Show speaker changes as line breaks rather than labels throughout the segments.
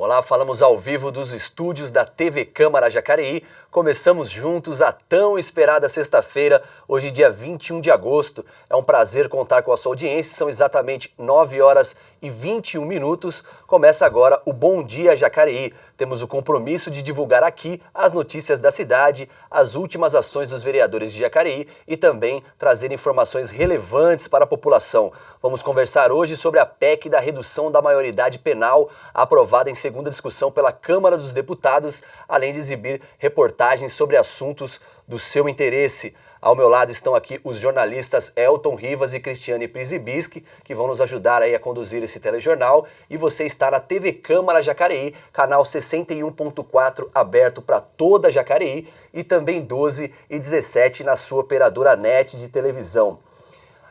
Olá, falamos ao vivo dos estúdios da TV Câmara Jacareí. Começamos juntos a tão esperada sexta-feira, hoje dia 21 de agosto. É um prazer contar com a sua audiência, são exatamente 9 horas e 21 minutos. Começa agora o Bom Dia Jacareí. Temos o compromisso de divulgar aqui as notícias da cidade, as últimas ações dos vereadores de Jacareí e também trazer informações relevantes para a população. Vamos conversar hoje sobre a PEC da redução da maioridade penal, aprovada em segunda discussão pela Câmara dos Deputados, além de exibir reportagens sobre assuntos do seu interesse. Ao meu lado estão aqui os jornalistas Elton Rivas e Cristiane Prisibischi, que vão nos ajudar aí a conduzir esse telejornal. E você está na TV Câmara Jacareí, canal 61.4 aberto para toda Jacareí e também 12 e 17 na sua operadora NET de televisão.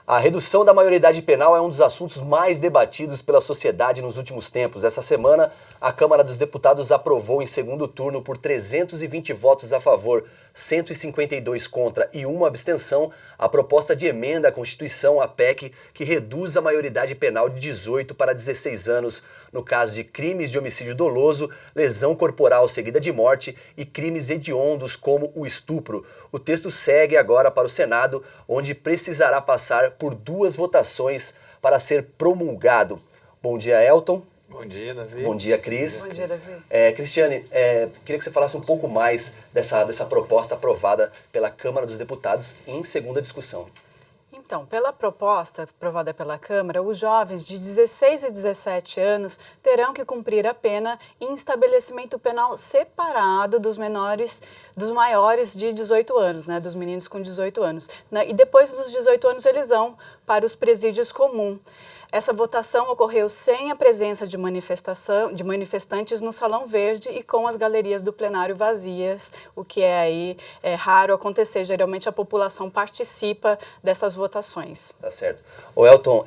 A redução da maioridade penal é um dos assuntos mais debatidos pela sociedade nos últimos tempos. Essa semana, a Câmara dos Deputados aprovou em segundo turno por 320 votos a favor, 152 contra e uma abstenção, a proposta de emenda à Constituição, a PEC, que reduz a maioridade penal de 18 para 16 anos, no caso de crimes de homicídio doloso, lesão corporal seguida de morte e crimes hediondos como o estupro. O texto segue agora para o Senado, onde precisará passar por 2 votações para ser promulgado. Bom dia, Elton.
Bom dia, Davi.
Bom dia, Cris.
Bom dia, Davi.
Cristiane, queria que você falasse um pouco mais dessa proposta aprovada pela Câmara dos Deputados em segunda discussão.
Então, pela proposta aprovada pela Câmara, os jovens de 16 e 17 anos terão que cumprir a pena em estabelecimento penal separado dos maiores de 18 anos, né, dos meninos com 18 anos. E depois dos 18 anos eles vão para os presídios comuns. Essa votação ocorreu sem a presença de manifestantes no Salão Verde e com as galerias do plenário vazias, o que é raro acontecer. Geralmente a população participa dessas votações.
Tá certo. O Elton,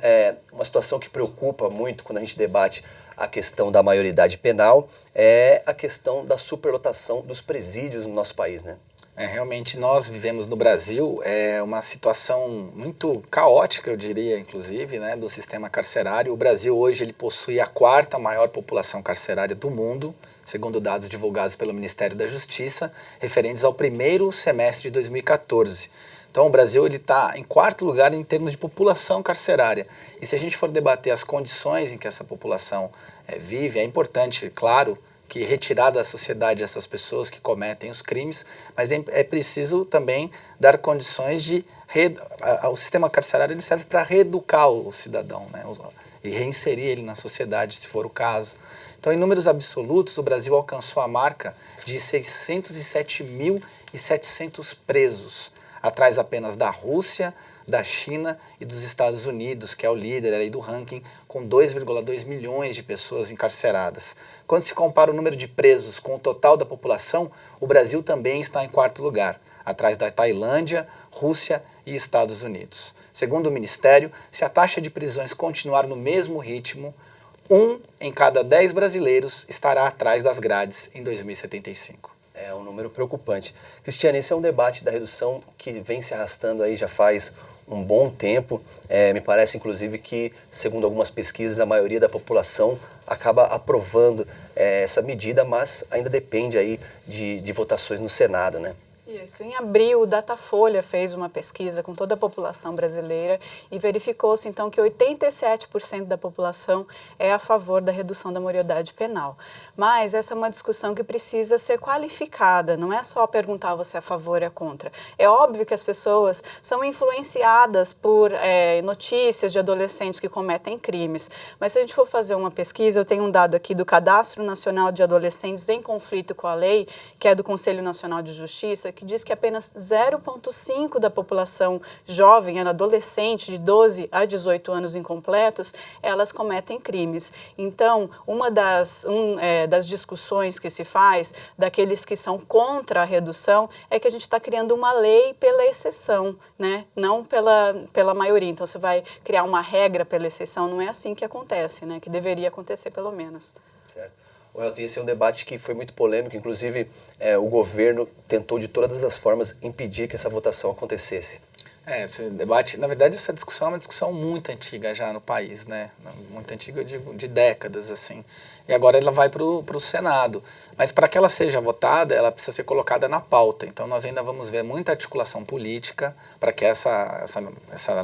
uma situação que preocupa muito quando a gente debate a questão da maioridade penal é a questão da superlotação dos presídios no nosso país, né?
Realmente nós vivemos no Brasil uma situação muito caótica, eu diria, inclusive, né, do sistema carcerário. O Brasil hoje ele possui a 4ª maior população carcerária do mundo, segundo dados divulgados pelo Ministério da Justiça, referentes ao primeiro semestre de 2014. Então o Brasil está em 4º lugar em termos de população carcerária. E se a gente for debater as condições em que essa população vive, é importante, claro, que retirar da sociedade essas pessoas que cometem os crimes, mas é preciso também dar condições de... O sistema carcerário ele serve para reeducar o cidadão, né, e reinserir ele na sociedade, se for o caso. Então, em números absolutos, o Brasil alcançou a marca de 607.700 presos, atrás apenas da Rússia, da China e dos Estados Unidos, que é o líder aí do ranking, com 2,2 milhões de pessoas encarceradas. Quando se compara o número de presos com o total da população, o Brasil também está em 4º lugar, atrás da Tailândia, Rússia e Estados Unidos. Segundo o Ministério, se a taxa de prisões continuar no mesmo ritmo, 1 em cada 10 brasileiros estará atrás das grades em 2075.
É um número preocupante. Cristiane, esse é um debate da redução que vem se arrastando aí já faz um bom tempo. Me parece, inclusive, que, segundo algumas pesquisas, a maioria da população acaba aprovando essa medida, mas ainda depende aí de votações no Senado, né?
Isso. Em abril, o Datafolha fez uma pesquisa com toda a população brasileira e verificou-se, então, que 87% da população é a favor da redução da maioridade penal. Mas essa é uma discussão que precisa ser qualificada, não é só perguntar você é a favor ou é contra. É óbvio que as pessoas são influenciadas por notícias de adolescentes que cometem crimes, mas se a gente for fazer uma pesquisa, eu tenho um dado aqui do Cadastro Nacional de Adolescentes em Conflito com a Lei, que é do Conselho Nacional de Justiça, que diz que apenas 0,5% da população jovem, adolescente de 12 a 18 anos incompletos, elas cometem crimes. Então, uma das discussões que se faz, daqueles que são contra a redução, é que a gente está criando uma lei pela exceção, né? Não pela maioria. Então, você vai criar uma regra pela exceção, não é assim que acontece, né? Que deveria acontecer, pelo menos.
Certo. Elton, esse é um debate que foi muito polêmico, inclusive o governo tentou de todas as formas impedir que essa votação acontecesse.
Esse debate, na verdade, essa discussão é uma discussão muito antiga já no país, né? Muito antiga, eu digo, de décadas, assim. E agora ela vai para o Senado. Mas para que ela seja votada, ela precisa ser colocada na pauta. Então nós ainda vamos ver muita articulação política para que essa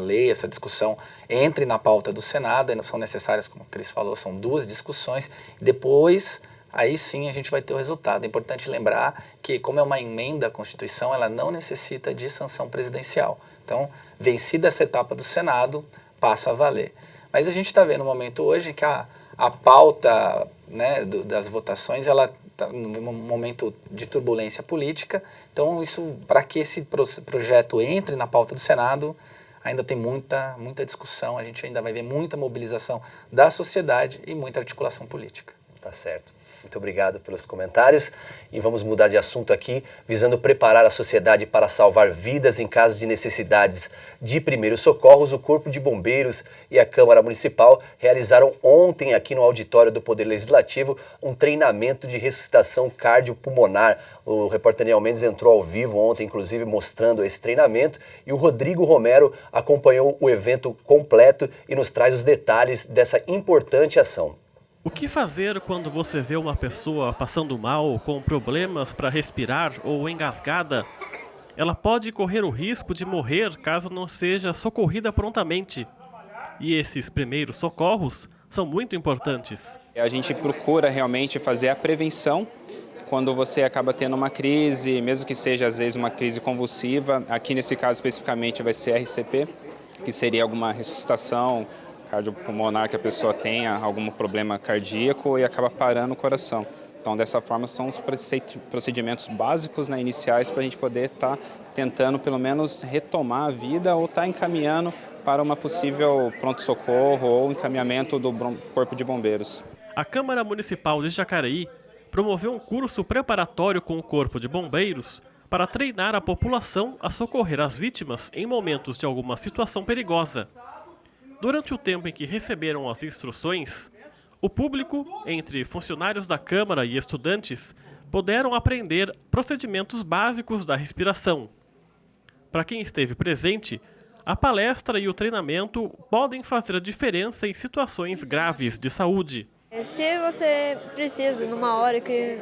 lei, essa discussão entre na pauta do Senado. Ainda são necessárias, como o Cris falou, são 2 discussões. Depois, aí sim a gente vai ter o resultado. É importante lembrar que, como é uma emenda à Constituição, ela não necessita de sanção presidencial. Então, vencida essa etapa do Senado, passa a valer. Mas a gente está vendo no momento hoje que a pauta, né, das votações, ela está num momento de turbulência política. Então, isso, para que esse projeto entre na pauta do Senado, ainda tem muita discussão, a gente ainda vai ver muita mobilização da sociedade e muita articulação política.
Tá certo. Muito obrigado pelos comentários e vamos mudar de assunto aqui, visando preparar a sociedade para salvar vidas em casos de necessidades de primeiros socorros. O Corpo de Bombeiros e a Câmara Municipal realizaram ontem aqui no auditório do Poder Legislativo um treinamento de ressuscitação cardiopulmonar. O repórter Daniel Mendes entrou ao vivo ontem, inclusive, mostrando esse treinamento, e o Rodrigo Romero acompanhou o evento completo e nos traz os detalhes dessa importante ação.
O que fazer quando você vê uma pessoa passando mal, com problemas para respirar ou engasgada? Ela pode correr o risco de morrer caso não seja socorrida prontamente. E esses primeiros socorros são muito importantes.
A gente procura realmente fazer a prevenção quando você acaba tendo uma crise, mesmo que seja às vezes uma crise convulsiva. Aqui nesse caso especificamente vai ser RCP, que seria alguma ressuscitação cardiopulmonar, que a pessoa tenha algum problema cardíaco e acaba parando o coração. Então, dessa forma, são os procedimentos básicos, né, iniciais, para a gente poder estar tentando, pelo menos, retomar a vida ou estar encaminhando para uma possível pronto-socorro ou encaminhamento do Corpo de Bombeiros.
A Câmara Municipal de Jacareí promoveu um curso preparatório com o Corpo de Bombeiros para treinar a população a socorrer as vítimas em momentos de alguma situação perigosa. Durante o tempo em que receberam as instruções, o público, entre funcionários da Câmara e estudantes, puderam aprender procedimentos básicos da respiração. Para quem esteve presente, a palestra e o treinamento podem fazer a diferença em situações graves de saúde.
Se você precisa, numa hora que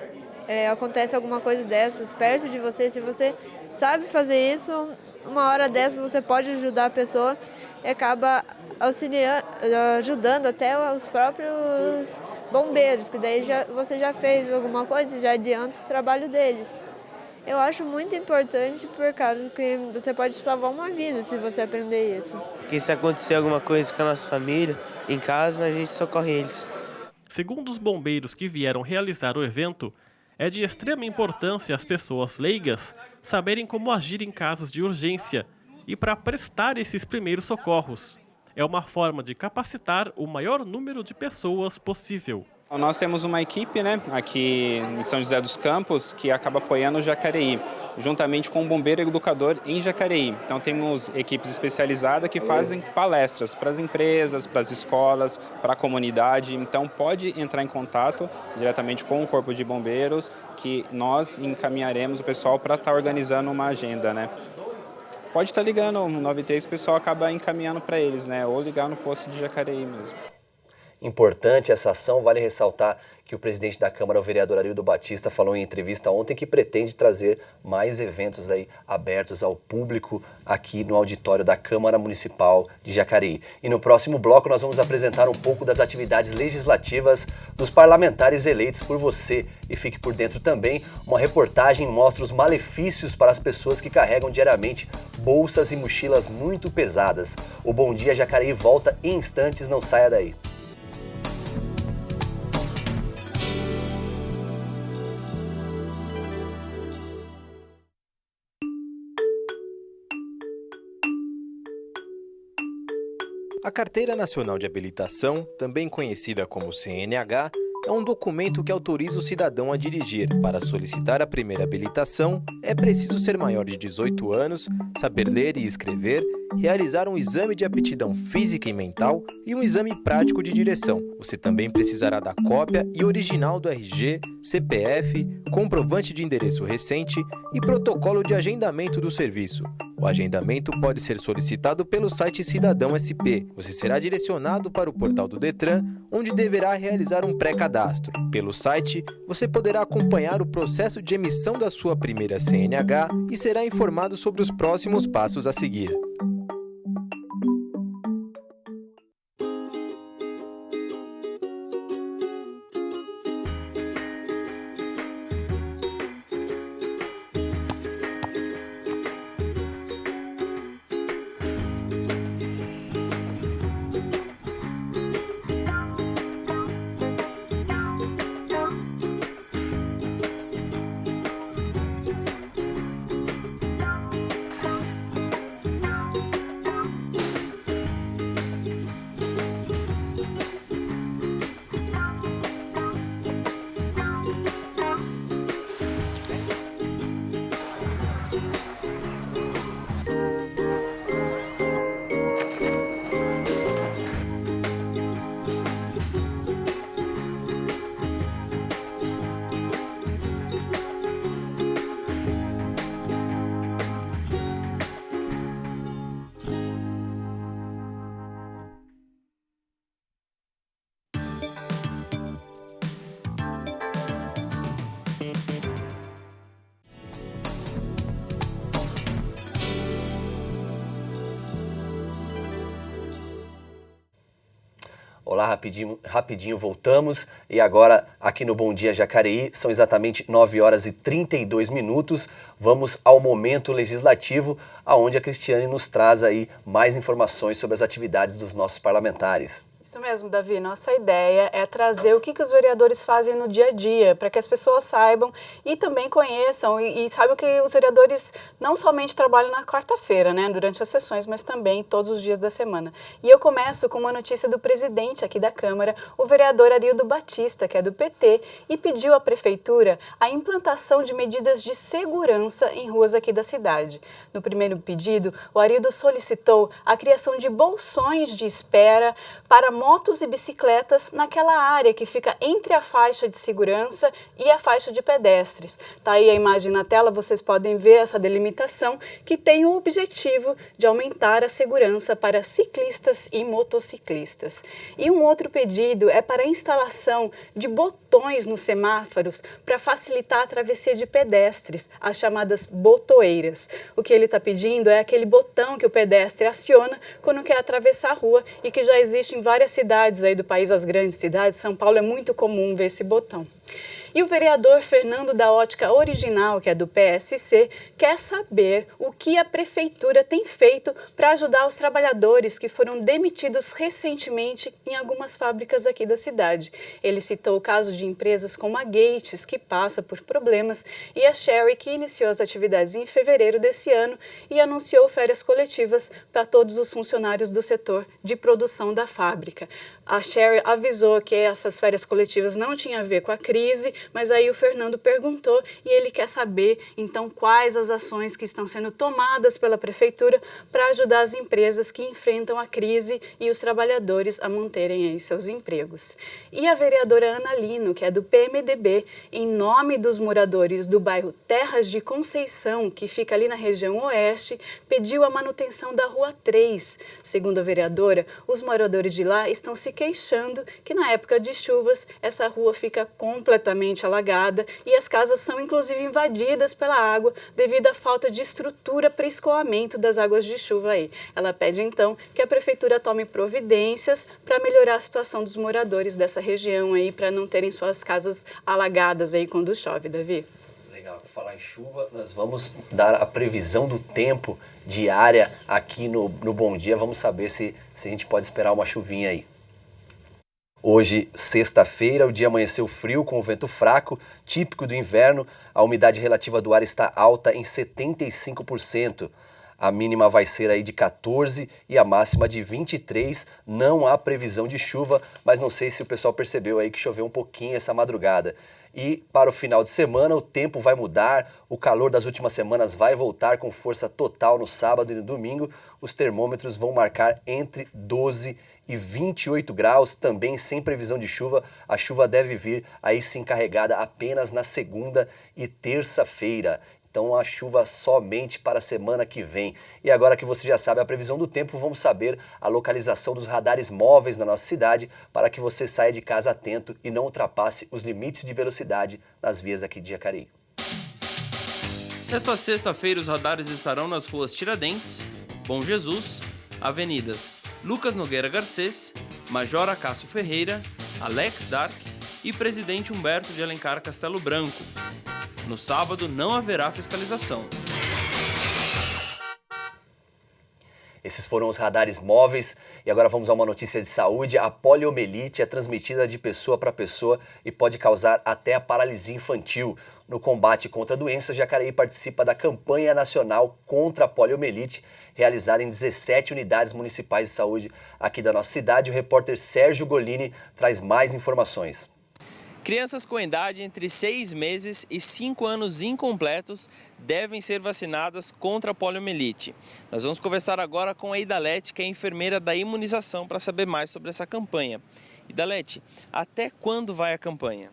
acontece alguma coisa dessas perto de você, se você sabe fazer isso, uma hora dessas você pode ajudar a pessoa e acaba auxiliando, ajudando até os próprios bombeiros, que daí você já fez alguma coisa e já adianta o trabalho deles. Eu acho muito importante por causa que você pode salvar uma vida se você aprender isso.
Porque se acontecer alguma coisa com a nossa família, em casa, a gente socorre eles.
Segundo os bombeiros que vieram realizar o evento, é de extrema importância as pessoas leigas saberem como agir em casos de urgência e para prestar esses primeiros socorros. É uma forma de capacitar o maior número de pessoas possível.
Nós temos uma equipe, né, aqui em São José dos Campos, que acaba apoiando o Jacareí, juntamente com o bombeiro educador em Jacareí. Então temos equipes especializadas que fazem palestras para as empresas, para as escolas, para a comunidade. Então pode entrar em contato diretamente com o Corpo de Bombeiros, que nós encaminharemos o pessoal para estar organizando uma agenda, né? Pode estar ligando no 93, o pessoal acaba encaminhando para eles, né? Ou ligar no posto de Jacareí mesmo.
Importante essa ação, vale ressaltar que o presidente da Câmara, o vereador Arildo Batista, falou em entrevista ontem que pretende trazer mais eventos aí abertos ao público aqui no auditório da Câmara Municipal de Jacareí. E no próximo bloco nós vamos apresentar um pouco das atividades legislativas dos parlamentares eleitos por você. E fique por dentro também, uma reportagem mostra os malefícios para as pessoas que carregam diariamente bolsas e mochilas muito pesadas. O Bom Dia Jacareí volta em instantes, não saia daí.
A Carteira Nacional de Habilitação, também conhecida como CNH, é um documento que autoriza o cidadão a dirigir. Para solicitar a primeira habilitação, é preciso ser maior de 18 anos, saber ler e escrever realizar um exame de aptidão física e mental e um exame prático de direção. Você também precisará da cópia e original do RG, CPF, comprovante de endereço recente e protocolo de agendamento do serviço. O agendamento pode ser solicitado pelo site Cidadão SP. Você será direcionado para o portal do Detran, onde deverá realizar um pré-cadastro. Pelo site, você poderá acompanhar o processo de emissão da sua primeira CNH e será informado sobre os próximos passos a seguir.
Olá, rapidinho voltamos e agora aqui no Bom Dia Jacareí são exatamente 9 horas e 32 minutos. Vamos ao momento legislativo, aonde a Cristiane nos traz aí mais informações sobre as atividades dos nossos parlamentares.
Isso mesmo, Davi. Nossa ideia é trazer o que os vereadores fazem no dia a dia, para que as pessoas saibam e também conheçam e saibam que os vereadores não somente trabalham na quarta-feira, né, durante as sessões, mas também todos os dias da semana. E eu começo com uma notícia do presidente aqui da Câmara, o vereador Arildo Batista, que é do PT, e pediu à Prefeitura a implantação de medidas de segurança em ruas aqui da cidade. No primeiro pedido, o Arildo solicitou a criação de bolsões de espera para motos e bicicletas naquela área que fica entre a faixa de segurança e a faixa de pedestres. Tá aí a imagem na tela, vocês podem ver essa delimitação que tem o objetivo de aumentar a segurança para ciclistas e motociclistas. E um outro pedido é para a instalação de botões nos semáforos para facilitar a travessia de pedestres, as chamadas botoeiras. O que ele está pedindo é aquele botão que o pedestre aciona quando quer atravessar a rua e que já existe em várias cidades aí do país, as grandes cidades. São Paulo é muito comum ver esse botão. E o vereador Fernando da Ótica Original, que é do PSC, quer saber o que a Prefeitura tem feito para ajudar os trabalhadores que foram demitidos recentemente em algumas fábricas aqui da cidade. Ele citou o caso de empresas como a Gates, que passa por problemas, e a Sherry, que iniciou as atividades em fevereiro desse ano e anunciou férias coletivas para todos os funcionários do setor de produção da fábrica. A Sherry avisou que essas férias coletivas não tinham a ver com a crise, mas aí o Fernando perguntou e ele quer saber, então, quais as ações que estão sendo tomadas pela Prefeitura para ajudar as empresas que enfrentam a crise e os trabalhadores a manterem aí seus empregos. E a vereadora Ana Lino, que é do PMDB, em nome dos moradores do bairro Terras de Conceição, que fica ali na região oeste, pediu a manutenção da Rua 3. Segundo a vereadora, os moradores de lá estão se queixando que na época de chuvas essa rua fica completamente alagada e as casas são inclusive invadidas pela água devido à falta de estrutura para escoamento das águas de chuva aí. Ela pede então que a Prefeitura tome providências para melhorar a situação dos moradores dessa região aí, para não terem suas casas alagadas aí quando chove, Davi.
Legal, por falar em chuva, nós vamos dar a previsão do tempo diária aqui no Bom Dia. Vamos saber se a gente pode esperar uma chuvinha aí. Hoje, sexta-feira, o dia amanheceu frio com vento fraco, típico do inverno. A umidade relativa do ar está alta em 75%. A mínima vai ser aí de 14 e a máxima de 23. Não há previsão de chuva, mas não sei se o pessoal percebeu aí que choveu um pouquinho essa madrugada. E para o final de semana o tempo vai mudar, o calor das últimas semanas vai voltar com força total no sábado e no domingo. Os termômetros vão marcar entre 12 e 28 graus, também sem previsão de chuva. A chuva deve vir aí sim carregada apenas na segunda e terça-feira. Então a chuva somente para a semana que vem. E agora que você já sabe a previsão do tempo, vamos saber a localização dos radares móveis na nossa cidade para que você saia de casa atento e não ultrapasse os limites de velocidade nas vias aqui de Jacareí.
Nesta sexta-feira, os radares estarão nas ruas Tiradentes, Bom Jesus, avenidas Lucas Nogueira Garcês, Major Acácio Ferreira, Alex Dark e Presidente Humberto de Alencar Castelo Branco. No sábado não haverá fiscalização.
Esses foram os radares móveis e agora vamos a uma notícia de saúde. A poliomielite é transmitida de pessoa para pessoa e pode causar até a paralisia infantil. No combate contra a doença, Jacareí participa da campanha nacional contra a poliomielite, realizada em 17 unidades municipais de saúde aqui da nossa cidade. O repórter Sérgio Golini traz mais informações.
Crianças com idade entre 6 meses e 5 anos incompletos devem ser vacinadas contra a poliomielite. Nós vamos conversar agora com a Idalete, que é enfermeira da imunização, para saber mais sobre essa campanha. Idalete, até quando vai a campanha?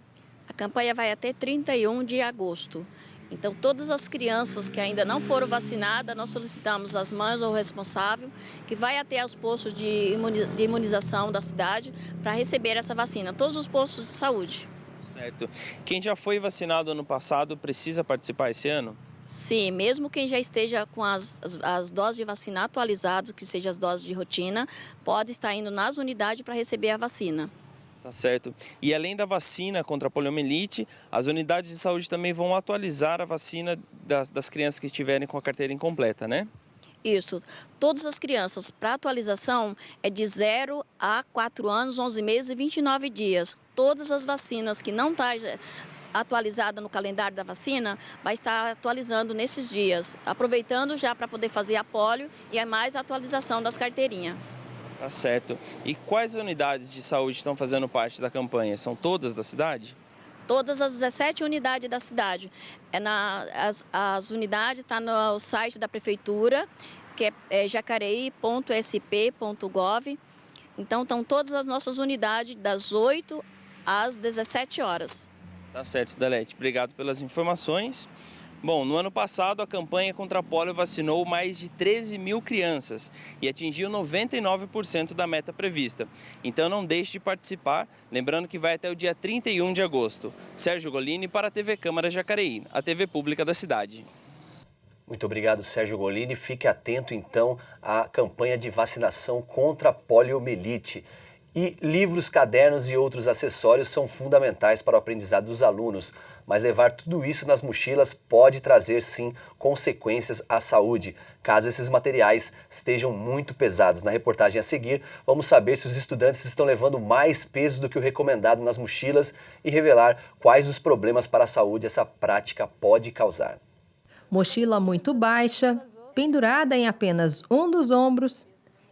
A campanha vai até 31 de agosto. Então, todas as crianças que ainda não foram vacinadas, nós solicitamos às mães ou o responsável que vai até os postos de imunização da cidade para receber essa vacina, todos os postos de saúde.
Certo. Quem já foi vacinado ano passado precisa participar esse ano?
Sim, mesmo quem já esteja com as doses de vacina atualizadas, que sejam as doses de rotina, pode estar indo nas unidades para receber a vacina.
Tá certo. E além da vacina contra a poliomielite, as unidades de saúde também vão atualizar a vacina das crianças que estiverem com a carteira incompleta, né?
Isso. Todas as crianças, para atualização, é de 0 a 4 anos, 11 meses e 29 dias. Todas as vacinas que não estão atualizadas no calendário da vacina, vai estar atualizando nesses dias, aproveitando já para poder fazer a polio e mais a atualização das carteirinhas.
Tá certo. E quais unidades de saúde estão fazendo parte da campanha? São todas da cidade?
Todas as 17 unidades da cidade. As unidades estão no site da prefeitura, que é jacareí.sp.gov. Então, estão todas as nossas unidades das 8 às 17 horas.
Tá certo, Idalete. Obrigado pelas informações. Bom, no ano passado, a campanha contra a polio vacinou mais de 13 mil crianças e atingiu 99% da meta prevista. Então não deixe de participar, lembrando que vai até o dia 31 de agosto. Sérgio Golini para a TV Câmara Jacareí, a TV pública da cidade.
Muito obrigado, Sérgio Golini. Fique atento, então, à campanha de vacinação contra a poliomielite. E livros, cadernos e outros acessórios são fundamentais para o aprendizado dos alunos, mas levar tudo isso nas mochilas pode trazer, sim, consequências à saúde, caso esses materiais estejam muito pesados. Na reportagem a seguir, vamos saber se os estudantes estão levando mais peso do que o recomendado nas mochilas e revelar quais os problemas para a saúde essa prática pode causar.
Mochila muito baixa, pendurada em apenas um dos ombros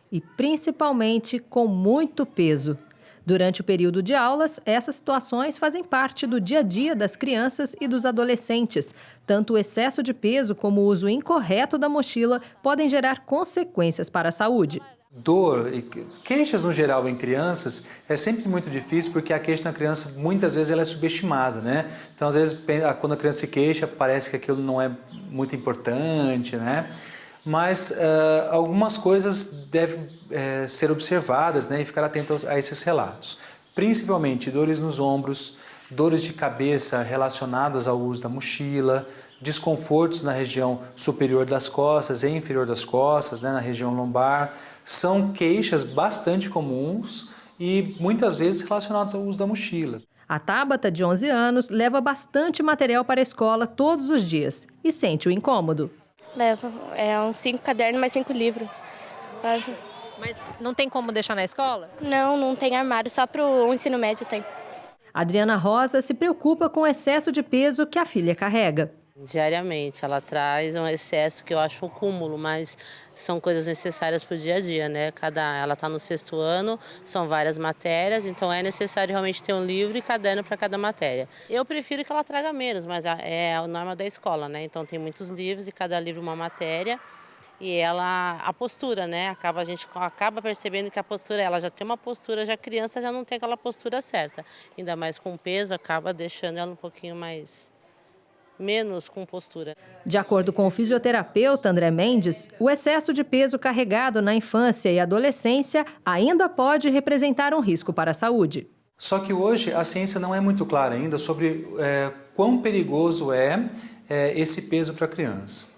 e principalmente com muito peso. Durante o período de aulas, essas situações fazem parte do dia a dia das crianças e dos adolescentes. Tanto o excesso de peso como o uso incorreto da mochila podem gerar consequências para a saúde.
Dor e queixas no geral em crianças é sempre muito difícil porque a queixa na criança muitas vezes ela é subestimada, né? Então às vezes quando a criança se queixa parece que aquilo não é muito importante, né? Mas algumas coisas devem ser observadas, né, e ficar atentos a esses relatos. Principalmente dores nos ombros, dores de cabeça relacionadas ao uso da mochila, desconfortos na região superior das costas e inferior das costas, né, na região lombar. São queixas bastante comuns e muitas vezes relacionadas ao uso da mochila.
A Tabata, de 11 anos, leva bastante material para a escola todos os dias e sente o incômodo.
Levo. Uns 5 cadernos, mais 5 livros.
Mas não tem como deixar na escola?
Não tem armário, só para o ensino médio tem.
Adriana Rosa se preocupa com o excesso de peso que a filha carrega.
Diariamente, ela traz um excesso que eu acho um cúmulo, mas são coisas necessárias para o dia a dia, né? Ela está no 6º ano, são várias matérias, então é necessário realmente ter um livro e caderno para cada matéria. Eu prefiro que ela traga menos, mas é a norma da escola, né? Então tem muitos livros e cada livro uma matéria. E a postura, né? A gente acaba percebendo que a postura, ela já tem uma postura, já criança já não tem aquela postura certa. Ainda mais com peso, acaba deixando ela um pouquinho menos com postura.
De acordo com o fisioterapeuta André Mendes, o excesso de peso carregado na infância e adolescência ainda pode representar um risco para a saúde.
Só que hoje a ciência não é muito clara ainda sobre quão perigoso é esse peso para a criança.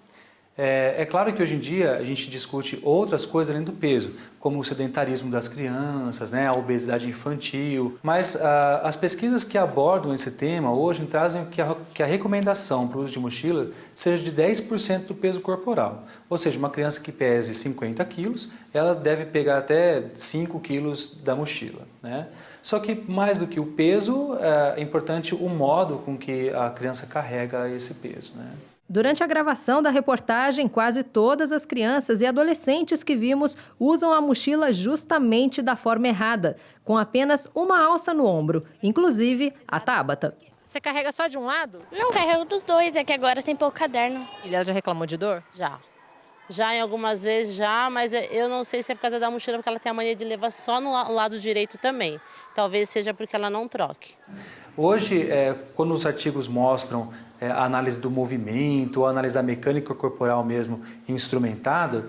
É claro que hoje em dia a gente discute outras coisas além do peso, como o sedentarismo das crianças, né, a obesidade infantil, mas as pesquisas que abordam esse tema hoje trazem que a recomendação para o uso de mochila seja de 10% do peso corporal. Ou seja, uma criança que pese 50 quilos, ela deve pegar até 5 quilos da mochila, né? Só que mais do que o peso, é importante o modo com que a criança carrega esse peso, né?
Durante a gravação da reportagem, quase todas as crianças e adolescentes que vimos usam a mochila justamente da forma errada, com apenas uma alça no ombro, inclusive a Tabata.
Você carrega só de um lado?
Não, carrego dos dois, é que agora tem pouco caderno.
E ela já reclamou de dor?
Já em algumas vezes mas eu não sei se é por causa da mochila, porque ela tem a mania de levar só no lado direito também. Talvez seja porque ela não troque.
Hoje, quando os artigos mostram a análise do movimento, a análise da mecânica corporal mesmo instrumentada,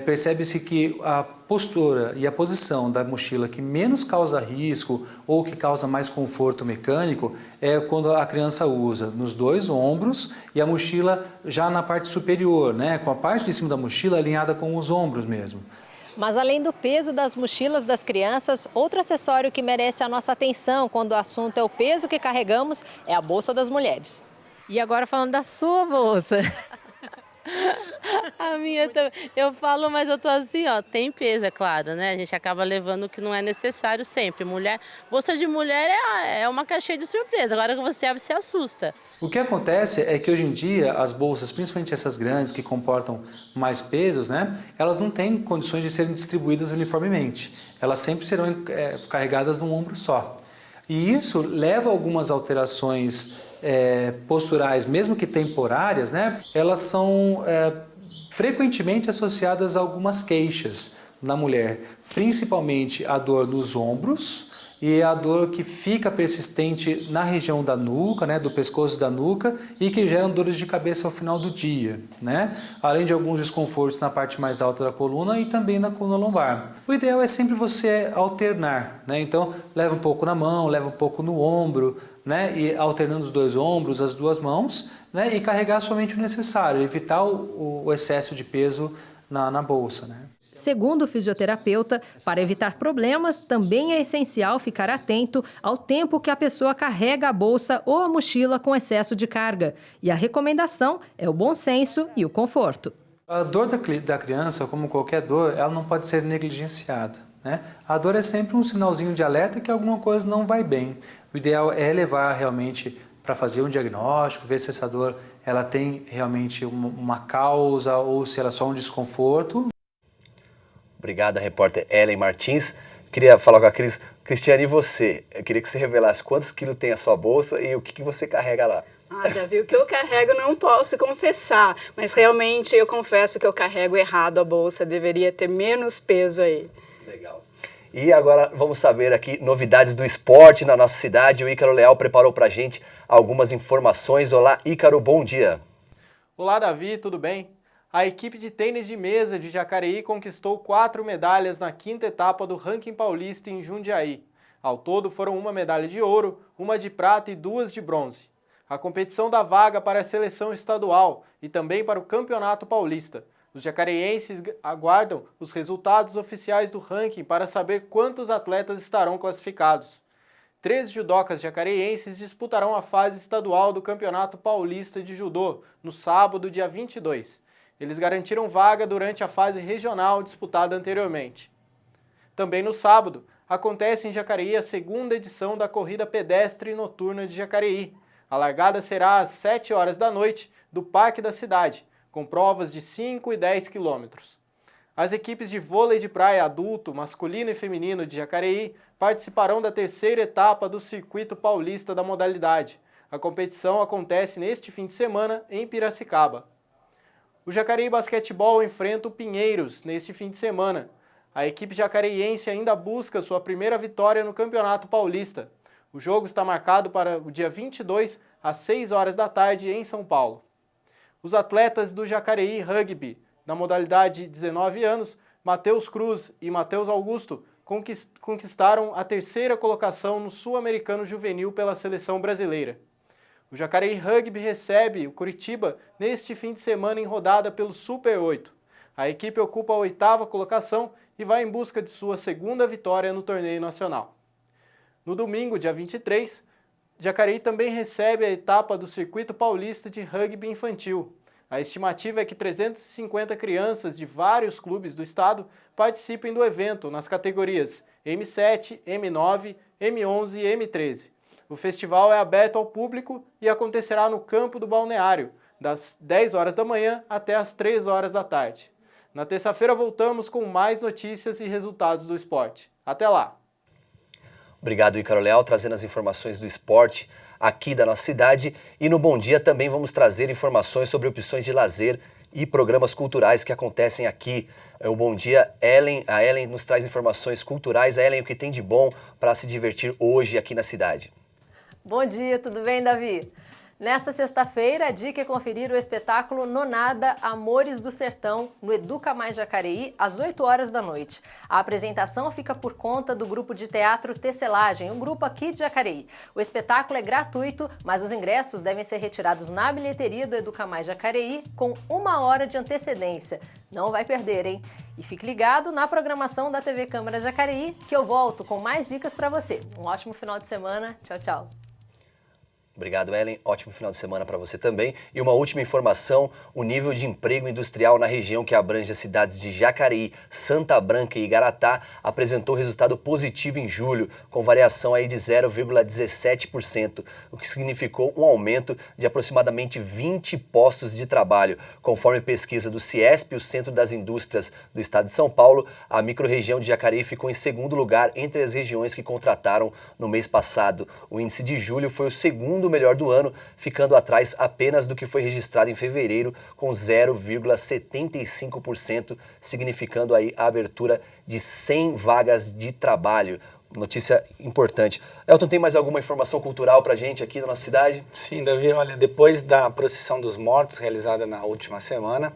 percebe-se que a postura e a posição da mochila que menos causa risco ou que causa mais conforto mecânico é quando a criança usa nos 2 ombros e a mochila já na parte superior, né, com a parte de cima da mochila alinhada com os ombros mesmo.
Mas além do peso das mochilas das crianças, outro acessório que merece a nossa atenção quando o assunto é o peso que carregamos é a bolsa das mulheres. E agora falando da sua bolsa.
A minha também. Eu falo, mas eu tô assim, ó, tem peso, é claro, né? A gente acaba levando o que não é necessário sempre. Bolsa de mulher é uma caixinha de surpresa. Agora que você abre, você assusta.
O que acontece é que hoje em dia as bolsas, principalmente essas grandes que comportam mais pesos, né? Elas não têm condições de serem distribuídas uniformemente. Elas sempre serão carregadas num ombro só. E isso leva a algumas alterações posturais, mesmo que temporárias, né? Elas são frequentemente associadas a algumas queixas na mulher, principalmente a dor nos ombros e a dor que fica persistente na região da nuca, né, do pescoço da nuca e que geram dores de cabeça ao final do dia, né? Além de alguns desconfortos na parte mais alta da coluna e também na coluna lombar. O ideal é sempre você alternar, né? Então leva um pouco na mão, leva um pouco no ombro, né? E alternando os 2 ombros, as 2 mãos, né? E carregar somente o necessário, evitar o excesso de peso na bolsa, né?
Segundo o fisioterapeuta, para evitar problemas, também é essencial ficar atento ao tempo que a pessoa carrega a bolsa ou a mochila com excesso de carga. E a recomendação é o bom senso e o conforto.
A dor da criança, como qualquer dor, ela não pode ser negligenciada, né? A dor é sempre um sinalzinho de alerta que alguma coisa não vai bem. O ideal é levar realmente para fazer um diagnóstico, ver se essa dor ela tem realmente uma causa ou se ela é só um desconforto.
Obrigado, repórter Ellen Martins. Queria falar com a Cris. Cristiane, e você? Eu queria que você revelasse quantos quilos tem a sua bolsa e o que você carrega lá.
Davi, o que eu carrego não posso confessar, mas realmente eu confesso que eu carrego errado a bolsa, deveria ter menos peso aí.
Legal. E agora vamos saber aqui novidades do esporte na nossa cidade. O Ícaro Leal preparou pra gente algumas informações. Olá, Ícaro, bom dia.
Olá, Davi, tudo bem? A equipe de tênis de mesa de Jacareí conquistou 4 medalhas na 5ª etapa do ranking paulista em Jundiaí. Ao todo foram 1 medalha de ouro, 1 de prata e 2 de bronze. A competição dá vaga para a seleção estadual e também para o Campeonato Paulista. Os jacareienses aguardam os resultados oficiais do ranking para saber quantos atletas estarão classificados. 3 judocas jacareienses disputarão a fase estadual do Campeonato Paulista de Judô no sábado, dia 22. Eles garantiram vaga durante a fase regional disputada anteriormente. Também no sábado, acontece em Jacareí a 2ª edição da Corrida Pedestre Noturna de Jacareí. A largada será às 7 horas da noite, do Parque da Cidade, com provas de 5 e 10 quilômetros. As equipes de vôlei de praia adulto, masculino e feminino de Jacareí participarão da terceira etapa do Circuito Paulista da modalidade. A competição acontece neste fim de semana em Piracicaba. O Jacareí Basquetebol enfrenta o Pinheiros neste fim de semana. A equipe jacareiense ainda busca sua primeira vitória no Campeonato Paulista. O jogo está marcado para o dia 22, às 6 horas da tarde, em São Paulo. Os atletas do Jacareí Rugby, na modalidade 19 anos, Matheus Cruz e Matheus Augusto, conquistaram a terceira colocação no Sul-Americano Juvenil pela seleção brasileira. O Jacareí Rugby recebe o Curitiba neste fim de semana em rodada pelo Super 8. A equipe ocupa a 8ª colocação e vai em busca de sua segunda vitória no torneio nacional. No domingo, dia 23, Jacareí também recebe a etapa do Circuito Paulista de Rugby Infantil. A estimativa é que 350 crianças de vários clubes do estado participem do evento nas categorias M7, M9, M11 e M13. O festival é aberto ao público e acontecerá no campo do balneário, das 10 horas da manhã até as 3 horas da tarde. Na terça-feira voltamos com mais notícias e resultados do esporte. Até lá!
Obrigado, Ícaro Leal, trazendo as informações do esporte aqui da nossa cidade. E no Bom Dia também vamos trazer informações sobre opções de lazer e programas culturais que acontecem aqui. O Bom Dia, a Ellen nos traz informações culturais. A Ellen, o que tem de bom para se divertir hoje aqui na cidade?
Bom dia, tudo bem, Davi? Nesta sexta-feira, a dica é conferir o espetáculo Nonada Amores do Sertão, no Educa Mais Jacareí, às 8 horas da noite. A apresentação fica por conta do grupo de teatro Tecelagem, um grupo aqui de Jacareí. O espetáculo é gratuito, mas os ingressos devem ser retirados na bilheteria do Educa Mais Jacareí com 1 hora de antecedência. Não vai perder, hein? E fique ligado na programação da TV Câmara Jacareí, que eu volto com mais dicas para você. Um ótimo final de semana. Tchau, tchau.
Obrigado, Ellen. Ótimo final de semana para você também. E uma última informação, o nível de emprego industrial na região que abrange as cidades de Jacareí, Santa Branca e Igaratá apresentou resultado positivo em julho, com variação aí de 0,17%, o que significou um aumento de aproximadamente 20 postos de trabalho. Conforme pesquisa do CIESP, o Centro das Indústrias do Estado de São Paulo, a microrregião de Jacareí ficou em segundo lugar entre as regiões que contrataram no mês passado. O índice de julho foi o segundo melhor do ano, ficando atrás apenas do que foi registrado em fevereiro, com 0,75%, significando aí a abertura de 100 vagas de trabalho. Notícia importante. Elton, tem mais alguma informação cultural pra gente aqui na nossa cidade?
Sim, Davi, olha, depois da procissão dos mortos realizada na última semana,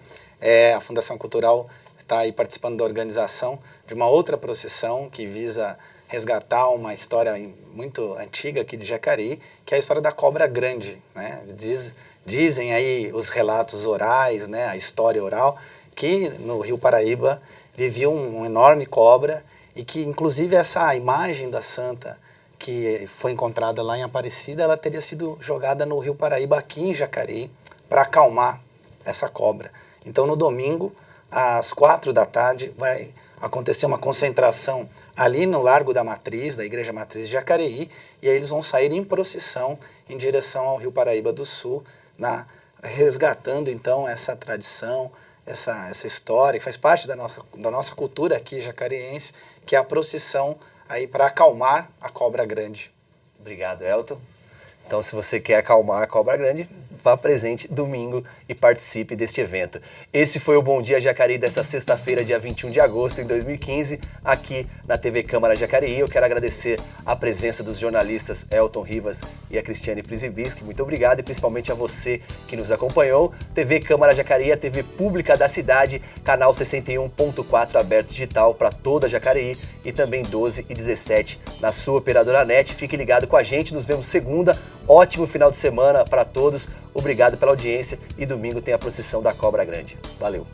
a Fundação Cultural está aí participando da organização de uma outra procissão que visa resgatar uma história muito antiga aqui de Jacareí, que é a história da cobra grande, né? Dizem aí os relatos orais, né, a história oral, que no Rio Paraíba vivia uma enorme cobra e que, inclusive, essa imagem da santa que foi encontrada lá em Aparecida, ela teria sido jogada no Rio Paraíba, aqui em Jacareí, para acalmar essa cobra. Então, no domingo, às 4 da tarde, vai acontecer uma concentração ali no Largo da Matriz, da Igreja Matriz de Jacareí, e aí eles vão sair em procissão em direção ao Rio Paraíba do Sul, resgatando então essa tradição, essa história, que faz parte da nossa cultura aqui jacareense, que é a procissão aí para acalmar a cobra grande.
Obrigado, Elton. Então, se você quer acalmar a cobra grande, vá presente domingo e participe deste evento. Esse foi o Bom Dia Jacareí dessa sexta-feira, dia 21 de agosto de 2015, aqui na TV Câmara Jacareí. Eu quero agradecer a presença dos jornalistas Elton Rivas e a Cristiane Prisibisky. Muito obrigado, e principalmente a você que nos acompanhou. TV Câmara Jacareí, a TV pública da cidade, canal 61.4 aberto digital para toda Jacareí, e também 12 e 17 na sua operadora NET. Fique ligado com a gente, nos vemos segunda. Ótimo final de semana para todos, obrigado pela audiência, e domingo tem a procissão da Cobra Grande. Valeu!